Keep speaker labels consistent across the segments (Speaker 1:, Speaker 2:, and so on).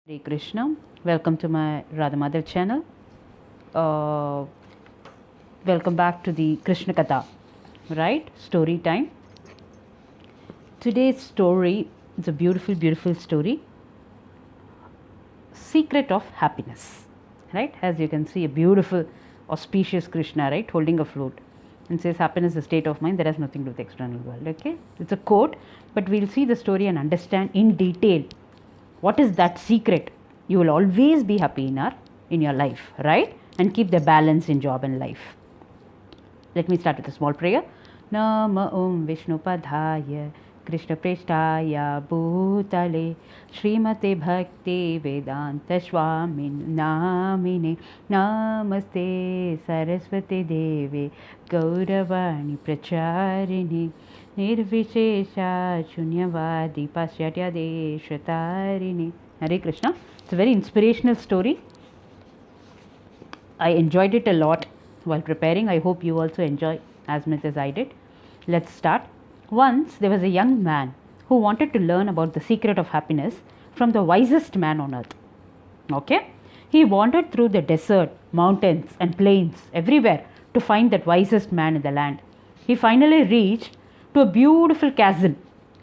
Speaker 1: Hare Krishna, welcome to my Radha Mother channel. Uh, Welcome back to the Krishna Katha, right? Story time. Today's story is a beautiful, beautiful story. Secret of happiness, right? As you can see, a beautiful, auspicious Krishna, right? Holding a flute and says, happiness is a state of mind that has nothing to do with the external world, okay? It's a quote, but we'll see the story and understand in detail what is that secret. You will always be happy in your life, right? And keep the balance in job and life. Let me start with a small prayer. Nama Om Vishnu Padhaya Krishna Preshtaya Bhutale Srimate Bhakti Vedanta Swamin Namine Namaste Saraswati Devi Gauravani Pracharini Nirvishesha Shunyavadi Pasyatya Deshatarini. Hare Krishna. It's a very inspirational story. I enjoyed it a lot while preparing. I hope you also enjoy as much as I did. Let's start. Once there was a young man who wanted to learn about the secret of happiness from the wisest man on earth. Okay? He wandered through the desert, mountains, and plains everywhere to find that wisest man in the land. He finally reached to a beautiful castle,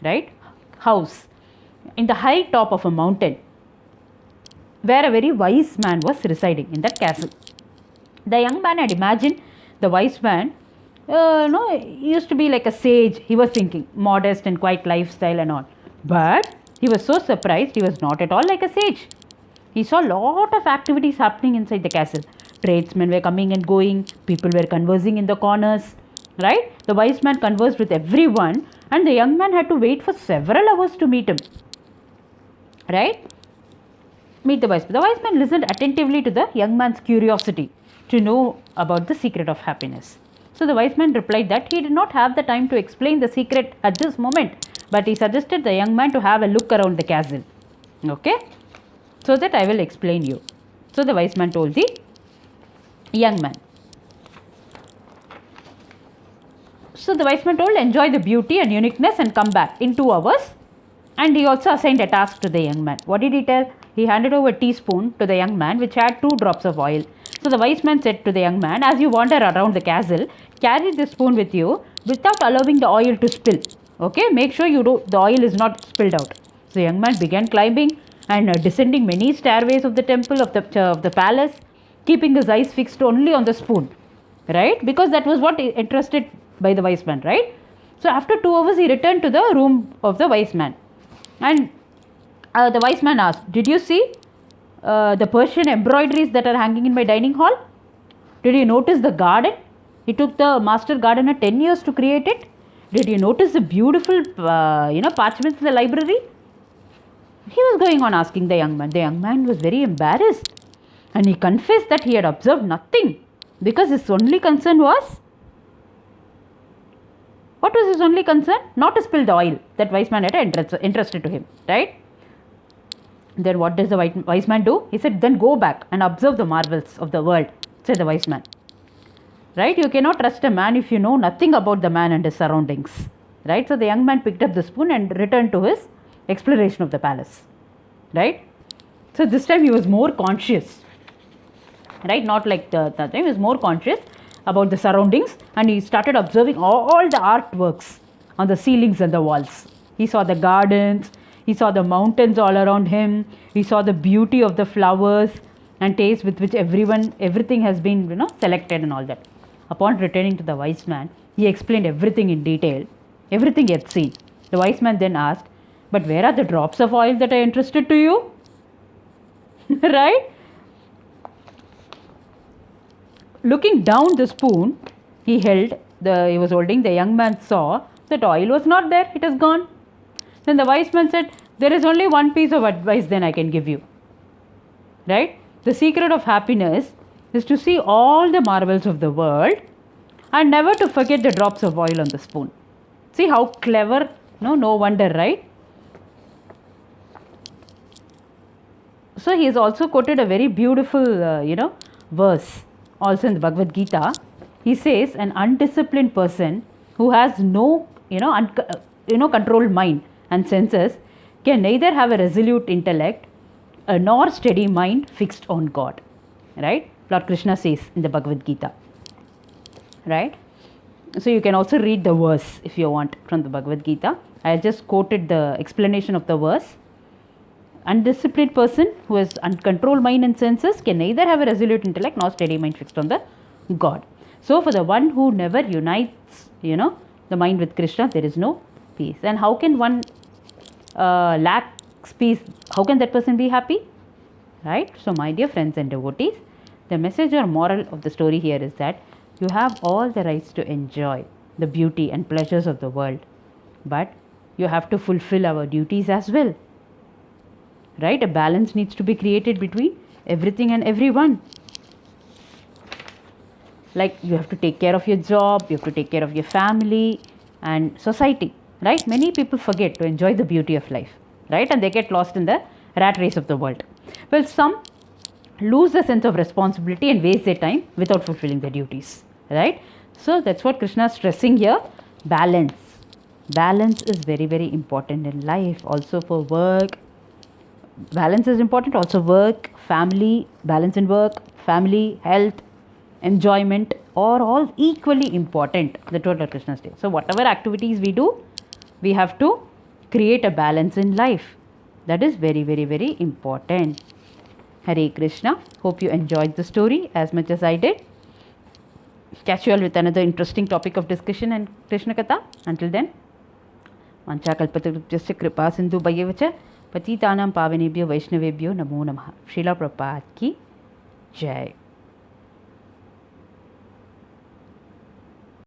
Speaker 1: right? House in the high top of a mountain where a very wise man was residing in that castle. The young man had imagined the wise man, used to be like a sage. He was thinking modest and quiet lifestyle and all. But he was so surprised, he was not at all like a sage. He saw a lot of activities happening inside the castle. Tradesmen were coming and going, people were conversing in the corners, right? The wise man conversed with everyone, and the young man had to wait for several hours to meet him, right? Meet the wise man. The wise man listened attentively to the young man's curiosity to know about the secret of happiness. So the wise man replied that he did not have the time to explain the secret at this moment, but he suggested the young man to have a look around the castle. Okay? So that I will explain you. So the wise man told the young man. So the wise man told, enjoy the beauty and uniqueness and come back in 2 hours. And he also assigned a task to the young man. What did he tell? He handed over a teaspoon to the young man which had 2 drops of oil. So the wise man said to the young man, as you wander around the castle, carry this spoon with you without allowing the oil to spill. Okay, make sure the oil is not spilled out. So the young man began climbing and descending many stairways of the temple of the palace, keeping his eyes fixed only on the spoon, right? Because that was what interested by the wise man, right? So after 2 hours, he returned to the room of the wise man, and the wise man asked, did you see the Persian embroideries that are hanging in my dining hall? Did you notice the garden? It took the master gardener 10 years to create it. Did you notice the beautiful, parchments in the library? He was going on asking the young man. The young man was very embarrassed, and he confessed that he had observed nothing because his only concern was, what was his only concern? Not to spill the oil that wise man had interested to him, right? Then what does the wise man do? He said, then go back and observe the marvels of the world, said the wise man. Right? You cannot trust a man if you know nothing about the man and his surroundings. Right? So the young man picked up the spoon and returned to his exploration of the palace. Right? So this time he was more conscious. Right? Not like the time, he was more conscious about the surroundings, and he started observing all the artworks on the ceilings and the walls. He saw the gardens, he saw the mountains all around him, he saw the beauty of the flowers and taste with which everything has been selected and all that. Upon returning to the wise man, he explained everything in detail, everything he had seen. The wise man then asked, but where are the drops of oil that are interested to you? Right? Looking down the spoon he was holding, the young man saw that oil was not there, it is gone. Then the wise man said, there is only one piece of advice then I can give you. Right? The secret of happiness is to see all the marvels of the world and never to forget the drops of oil on the spoon. See how clever? No wonder, right? So he has also quoted a very beautiful, verse also in the Bhagavad Gita. He says, an undisciplined person who has no, controlled mind and senses can neither have a resolute intellect nor steady mind fixed on God. Right? Lord Krishna says in the Bhagavad Gita. Right? So you can also read the verse if you want from the Bhagavad Gita. I just quoted the explanation of the verse. Undisciplined person who has uncontrolled mind and senses can neither have a resolute intellect nor steady mind fixed on the God. So for the one who never unites, the mind with Krishna, there is no peace. And how can one lacks peace? How can that person be happy? Right? So my dear friends and devotees, the message or moral of the story here is that you have all the rights to enjoy the beauty and pleasures of the world, but you have to fulfill our duties as well. Right? A balance needs to be created between everything and everyone. Like you have to take care of your job, you have to take care of your family and society. Right? Many people forget to enjoy the beauty of life. Right? And they get lost in the rat race of the world. Well, some lose the sense of responsibility and waste their time without fulfilling their duties. Right? So that's what Krishna is stressing here. Balance. Balance is very, very important in life. Also for work. Balance is important. Also work, family, balance in work, family, health, enjoyment are all equally important. That's what Lord Krishna says. So whatever activities we do, we have to create a balance in life. That is very, very, very important. Hare Krishna. Hope you enjoyed the story as much as I did. Catch you all with another interesting topic of discussion and Krishna Katha. Until then, Vanchakalpatarubhyasya kripa sindhu bhayavacha पतितानां पावनेभ्यो वैष्णवेभ्यो नमो नमः. श्रीला प्रभुपाद की जय.